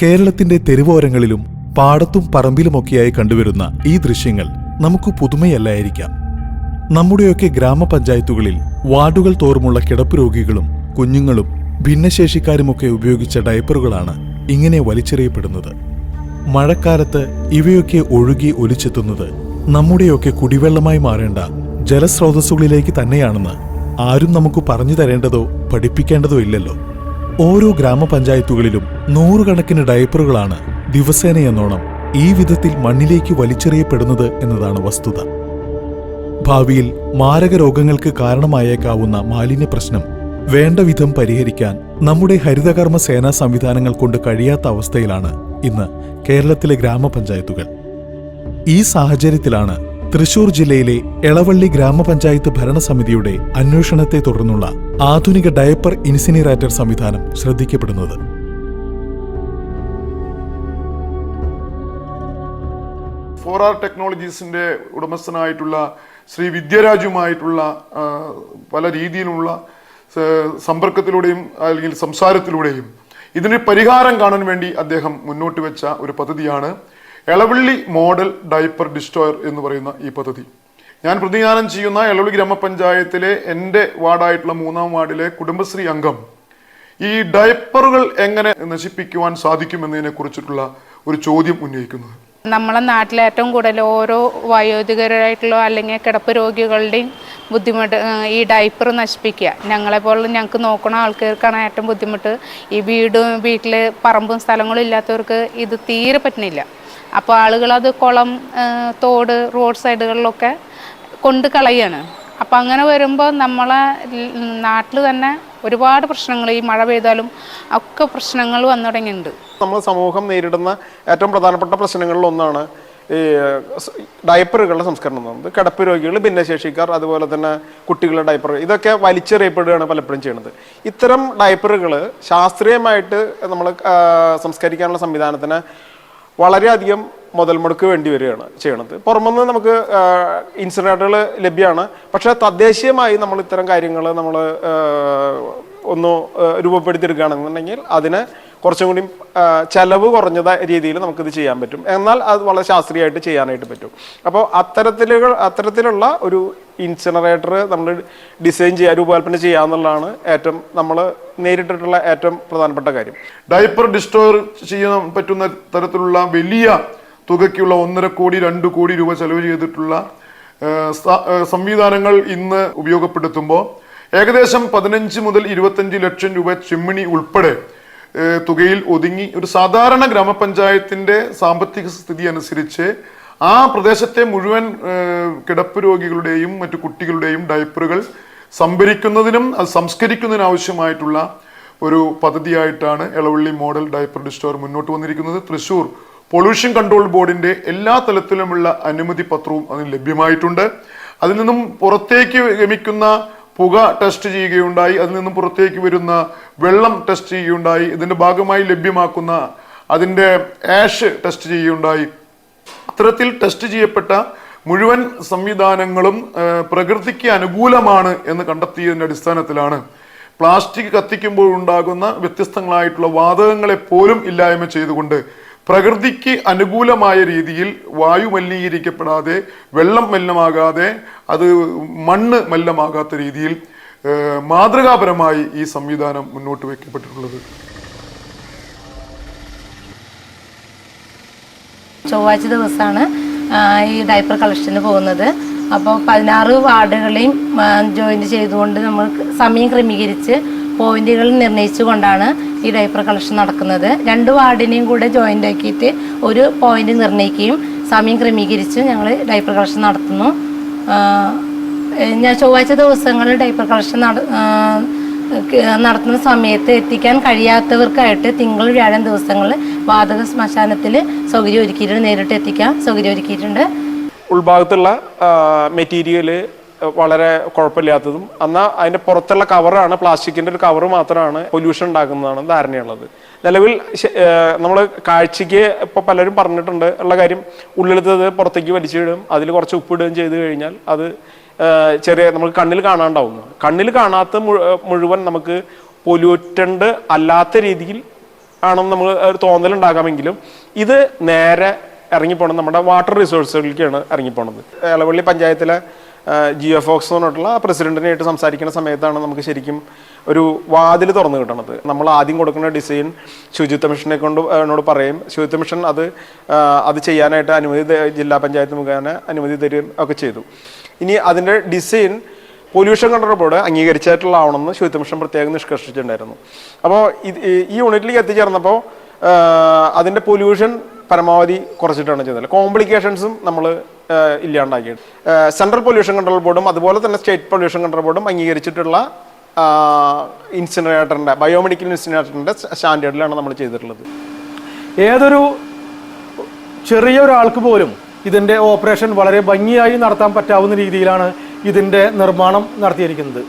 കേരളത്തിന്റെ തെരുവോരങ്ങളിലും പാടത്തും പറമ്പിലുമൊക്കെയായി കണ്ടുവരുന്ന ഈ ദൃശ്യങ്ങൾ നമുക്ക് പുതുമയല്ലായിരിക്കാം. നമ്മുടെയൊക്കെ ഗ്രാമപഞ്ചായത്തുകളിൽ വാർഡുകൾ തോറുമുള്ള കിടപ്പ് രോഗികളും കുഞ്ഞുങ്ങളും ഭിന്നശേഷിക്കാരുമൊക്കെ ഉപയോഗിച്ച ഡയപ്പറുകളാണ് ഇങ്ങനെ വലിച്ചെറിയപ്പെടുന്നത്. മഴക്കാലത്ത് ഇവയൊക്കെ ഒഴുകി ഒലിച്ചെത്തുന്നത് നമ്മുടെയൊക്കെ കുടിവെള്ളമായി മാറേണ്ട ജലസ്രോതസ്സുകളിലേക്ക് തന്നെയാണെന്ന് ആരും നമുക്ക് പറഞ്ഞു തരേണ്ടതോ പഠിപ്പിക്കേണ്ടതോ ഇല്ലല്ലോ. ഓരോ ഗ്രാമപഞ്ചായത്തുകളിലും നൂറുകണക്കിന് ഡയപ്പറുകളാണ് ദിവസേനയെന്നോണം ഈ വിധത്തിൽ മണ്ണിലേക്ക് വലിച്ചെറിയപ്പെടുന്നത് എന്നതാണ് വസ്തുത. ഭാവിയിൽ മാരക രോഗങ്ങൾക്ക് കാരണമായേക്കാവുന്ന മാലിന്യ പ്രശ്നം വേണ്ട വിധം പരിഹരിക്കാൻ നമ്മുടെ ഹരിതകർമ്മ സേനാ സംവിധാനങ്ങൾ കൊണ്ട് കഴിയാത്ത അവസ്ഥയിലാണ് ഇന്ന് കേരളത്തിലെ ഗ്രാമപഞ്ചായത്തുകൾ. ഈ സാഹചര്യത്തിലാണ് തൃശൂർ ജില്ലയിലെ എളവള്ളി ഗ്രാമപഞ്ചായത്ത് ഭരണസമിതിയുടെ അന്വേഷണത്തെ തുടർന്നുള്ള ആധുനിക ഡയപ്പർ ഇൻസിനറേറ്റർ സംവിധാനം ശ്രദ്ധിക്കപ്പെടുന്നത്. ഫോർ ടെക്നോളജീസിന്റെ ഉടമസ്ഥനായിട്ടുള്ള ശ്രീ വിദ്യരാജുമായിട്ടുള്ള പല രീതിയിലുള്ള സമ്പർക്കത്തിലൂടെയും അല്ലെങ്കിൽ സംസാരത്തിലൂടെയും ഇതിന് പരിഹാരം കാണാൻ വേണ്ടി അദ്ദേഹം മുന്നോട്ട് വെച്ച ഒരു പദ്ധതിയാണ് എളവള്ളി മോഡൽ ഡയപ്പർ ഡിസ്ട്രോയർ എന്ന് പറയുന്ന ഈ പദ്ധതി. ഞാൻ പ്രതിനിധാനം ചെയ്യുന്ന എളവള്ളി ഗ്രാമപഞ്ചായത്തിലെ എൻ്റെ വാർഡായിട്ടുള്ള 3-ാം വാർഡിലെ കുടുംബശ്രീ അംഗം ഈ ഡയപ്പറുകൾ എങ്ങനെ നശിപ്പിക്കുവാൻ സാധിക്കുമെന്നതിനെ കുറിച്ചിട്ടുള്ള ഒരു ചോദ്യം ഉന്നയിക്കുന്നത്. നമ്മളെ നാട്ടിലെ ഏറ്റവും കൂടുതൽ ഓരോ വയോധികരായിട്ടുള്ള അല്ലെങ്കിൽ കിടപ്പ് രോഗികളുടെയും ബുദ്ധിമുട്ട് ഈ ഡയപ്പർ നശിപ്പിക്കുക. ഞങ്ങളെപ്പോലുള്ള ഞങ്ങൾക്ക് നോക്കുന്ന ആൾക്കാർക്കാണ് ഏറ്റവും ബുദ്ധിമുട്ട്. ഈ വീട്ടിൽ പറമ്പും സ്ഥലങ്ങളും ഇല്ലാത്തവർക്ക് ഇത് തീരെ പറ്റുന്നില്ല. അപ്പോൾ ആളുകളത് കുളം, തോട്, റോഡ് സൈഡുകളിലൊക്കെ കൊണ്ട് കളയാണ്. അപ്പം അങ്ങനെ വരുമ്പോൾ നമ്മളെ നാട്ടിൽ തന്നെ ഒരുപാട് പ്രശ്നങ്ങൾ, ഈ മഴ പെയ്താലും ഒക്കെ പ്രശ്നങ്ങൾ വന്നു തുടങ്ങിയിട്ടുണ്ട്. നമ്മൾ സമൂഹം നേരിടുന്ന ഏറ്റവും പ്രധാനപ്പെട്ട പ്രശ്നങ്ങളിൽ ഒന്നാണ് ഈ ഡയപ്പറുകളുടെ സംസ്കരണം എന്നത്. കിടപ്പ് രോഗികൾ, ഭിന്നശേഷിക്കാർ, അതുപോലെ തന്നെ കുട്ടികളുടെ ഡയപ്പർ ഇതൊക്കെ വലിച്ചെറിയപ്പെടുകയാണ് പലപ്പോഴും ചെയ്യുന്നത്. ഇത്തരം ഡയപ്പറുകൾ ശാസ്ത്രീയമായിട്ട് നമ്മൾ സംസ്കരിക്കാനുള്ള സംവിധാനത്തിന് വളരെയധികം മുതൽ മുടക്ക് വേണ്ടി വരികയാണ് ചെയ്യണത്. പുറമെന്ന് നമുക്ക് ഇൻസിനറേറ്ററുകൾ ലഭ്യമാണ്. പക്ഷേ തദ്ദേശീയമായി നമ്മൾ ഇത്തരം കാര്യങ്ങൾ നമ്മൾ ഒന്ന് രൂപപ്പെടുത്തിയെടുക്കുകയാണെന്നുണ്ടെങ്കിൽ അതിന് കുറച്ചും കൂടി ചെലവ് കുറഞ്ഞ രീതിയിൽ നമുക്കിത് ചെയ്യാൻ പറ്റും. എന്നാൽ അത് വളരെ ശാസ്ത്രീയമായിട്ട് ചെയ്യാനായിട്ട് പറ്റും. അപ്പോൾ അത്തരത്തിലുള്ള ഒരു ഇൻസിനറേറ്റർ നമ്മൾ ഡിസൈൻ ചെയ്യുക, രൂപകൽപ്പന ചെയ്യുക എന്നുള്ളതാണ് ഏറ്റവും നമ്മൾ നേരിട്ടിട്ടുള്ള ഏറ്റവും പ്രധാനപ്പെട്ട കാര്യം. ഡയപ്പർ ഡിസ്ട്രോയർ ചെയ്യാൻ പറ്റുന്ന തരത്തിലുള്ള വലിയ തുകയ്ക്കുള്ള 1.5 കോടി 2 കോടി രൂപ ചെലവ് ചെയ്തിട്ടുള്ള സംവിധാനങ്ങൾ ഇന്ന് ഉപയോഗപ്പെടുത്തുമ്പോൾ ഏകദേശം 15 മുതൽ 25 ലക്ഷം രൂപ ചിമ്മിണി ഉൾപ്പെടെ തുകയിൽ ഒതുങ്ങി ഒരു സാധാരണ ഗ്രാമപഞ്ചായത്തിന്റെ സാമ്പത്തിക സ്ഥിതി അനുസരിച്ച് ആ പ്രദേശത്തെ മുഴുവൻ കിടപ്പ് രോഗികളുടെയും മറ്റു കുട്ടികളുടെയും ഡയപ്പറുകൾ സംഭരിക്കുന്നതിനും അത് സംസ്കരിക്കുന്നതിനും ആവശ്യമായിട്ടുള്ള ഒരു പദ്ധതിയായിട്ടാണ് എളവള്ളി മോഡൽ ഡയപ്പർ ഡിസ്ട്രോയർ മുന്നോട്ട് വന്നിരിക്കുന്നത്. തൃശൂർ പൊല്യൂഷൻ കൺട്രോൾ ബോർഡിന്റെ എല്ലാ തലത്തിലുമുള്ള അനുമതി പത്രവും അതിന് ലഭ്യമായിട്ടുണ്ട്. അതിൽ നിന്നും പുറത്തേക്ക് ഗമിക്കുന്ന പുക ടെസ്റ്റ് ചെയ്യുകയുണ്ടായി, അതിൽ നിന്നും പുറത്തേക്ക് വരുന്ന വെള്ളം ടെസ്റ്റ് ചെയ്യുകയുണ്ടായി, ഇതിന്റെ ഭാഗമായി ലഭ്യമാക്കുന്ന അതിൻ്റെ ആഷ് ടെസ്റ്റ് ചെയ്യുകയുണ്ടായി. അത്തരത്തിൽ ടെസ്റ്റ് ചെയ്യപ്പെട്ട മുഴുവൻ സംവിധാനങ്ങളും പ്രകൃതിക്ക് അനുകൂലമാണ് എന്ന് കണ്ടെത്തിയതിൻ്റെ അടിസ്ഥാനത്തിലാണ് പ്ലാസ്റ്റിക് കത്തിക്കുമ്പോൾ ഉണ്ടാകുന്ന വ്യത്യസ്തങ്ങളായിട്ടുള്ള വാതകങ്ങളെ പോലും ഇല്ലായ്മ ചെയ്തുകൊണ്ട് പ്രകൃതിക്ക് അനുകൂലമായ രീതിയിൽ വായു മലിനീകരിക്കപ്പെടാതെ, വെള്ളം മലിനമാകാതെ, അത് മണ്ണ് മലിനമാകാത്ത രീതിയിൽ മാതൃകാപരമായി ഈ സംവിധാനം മുന്നോട്ട് വയ്ക്കപ്പെട്ടിട്ടുള്ളത്. ചൊവ്വാഴ്ച ദിവസമാണ് ഈ ഡയപ്പർ കളക്ഷന് പോകുന്നത്. അപ്പോൾ 16 വാർഡുകളെയും ജോയിന്റ് ചെയ്തുകൊണ്ട് നമ്മൾ സമയം ക്രമീകരിച്ച് പോയിന്റുകൾ നിർണ്ണയിച്ചുകൊണ്ടാണ് ഈ ഡയപ്പർ കളക്ഷൻ നടക്കുന്നത്. 2 വാർഡിനെയും കൂടെ ജോയിന്റ് ആക്കിയിട്ട് ഒരു പോയിന്റ് നിർണ്ണയിക്കുകയും സമയം ക്രമീകരിച്ച് ഞങ്ങൾ ഡയപ്പർ കളക്ഷൻ നടത്തുന്നു. ചൊവ്വാഴ്ച ദിവസങ്ങളിൽ ഡയപ്പർ കളക്ഷൻ നടത്തുന്ന സമയത്ത് എത്തിക്കാൻ കഴിയാത്തവർക്കായിട്ട് തിങ്കൾ, വ്യാഴം ദിവസങ്ങളിൽ വാതക ശ്മശാനത്തിൽ സൗകര്യം ഒരുക്കിയിട്ടുണ്ട്, നേരിട്ട് എത്തിക്കാൻ സൗകര്യം ഒരുക്കിയിട്ടുണ്ട്. ഉൾഭാഗത്തുള്ള മെറ്റീരിയൽ വളരെ കുഴപ്പമില്ലാത്തതും എന്നാൽ അതിൻ്റെ പുറത്തുള്ള കവറാണ്, പ്ലാസ്റ്റിക്കിൻ്റെ ഒരു കവർ മാത്രമാണ് പൊല്യൂഷൻ ഉണ്ടാക്കുന്നതാണ് ധാരണയുള്ളത്. നിലവിൽ നമ്മൾ കാഴ്ചയ്ക്ക് ഇപ്പോൾ പലരും പറഞ്ഞിട്ടുണ്ട് ഉള്ള കാര്യം, ഉള്ളിലത്തത് പുറത്തേക്ക് വലിച്ചിടും, അതിൽ കുറച്ച് ഉപ്പിടുകയും ചെയ്ത് കഴിഞ്ഞാൽ അത് ചെറിയ നമുക്ക് കണ്ണിൽ കാണാണ്ടാവുന്നു. കണ്ണിൽ കാണാത്ത മുഴുവൻ നമുക്ക് പൊല്യൂറ്റൻ്റ് അല്ലാത്ത രീതിയിൽ ആണെന്ന് നമ്മൾ ഒരു തോന്നലുണ്ടാകാമെങ്കിലും ഇത് നേരെ ഇറങ്ങിപ്പോണത് നമ്മുടെ വാട്ടർ റിസോഴ്സുകളിലേക്കാണ് ഇറങ്ങിപ്പോണത്. എളവള്ളി പഞ്ചായത്തിലെ GFOX എന്ന് പറഞ്ഞിട്ടുള്ള പ്രസിഡന്റിനായിട്ട് സംസാരിക്കുന്ന സമയത്താണ് നമുക്ക് ശരിക്കും ഒരു വാതിൽ തുറന്നു കിട്ടണത്. നമ്മൾ ആദ്യം കൊടുക്കുന്ന ഡിസൈൻ ശുചിത്വ മിഷനെ കൊണ്ട് എന്നോട് പറയും, ശുചിത്വ മിഷൻ അത് ചെയ്യാനായിട്ട് ജില്ലാ പഞ്ചായത്ത് മുഖേന അനുമതി തരുകയും ഒക്കെ ചെയ്തു. ഇനി അതിൻ്റെ ഡിസൈൻ പൊല്യൂഷൻ കൺട്രോൾ ബോർഡ് അംഗീകരിച്ചിട്ടുള്ളതാണെന്ന് ശുചിത്വ മിഷൻ പ്രത്യേകം നിഷ്കർഷിച്ചിട്ടുണ്ടായിരുന്നു. അപ്പോൾ ഈ യൂണിറ്റിലേക്ക് എത്തിച്ചേർന്നപ്പോൾ അതിൻ്റെ പൊല്യൂഷൻ പരമാവധി കുറച്ചിട്ടാണ് ചെയ്തത്. കോംപ്ലിക്കേഷൻസും നമ്മൾ ഇല്ലാണ്ടാക്കിയത്. സെൻട്രൽ പൊല്യൂഷൻ കൺട്രോൾ ബോർഡും അതുപോലെ തന്നെ സ്റ്റേറ്റ് പൊല്യൂഷൻ കൺട്രോൾ ബോർഡും അംഗീകരിച്ചിട്ടുള്ള ഇൻസിനറേറ്ററിൻ്റെ ബയോമെഡിക്കൽ ഇൻസിനറേറ്ററിൻ്റെ സ്റ്റാൻഡേർഡിലാണ് നമ്മൾ ചെയ്തിട്ടുള്ളത്. ഏതൊരു ചെറിയ ഒരാൾക്ക് പോലും ഇതിൻ്റെ ഓപ്പറേഷൻ വളരെ ഭംഗിയായി നടത്താൻ പറ്റാവുന്ന രീതിയിലാണ് ഇതിൻ്റെ നിർമ്മാണം നടത്തിയിരിക്കുന്നത്.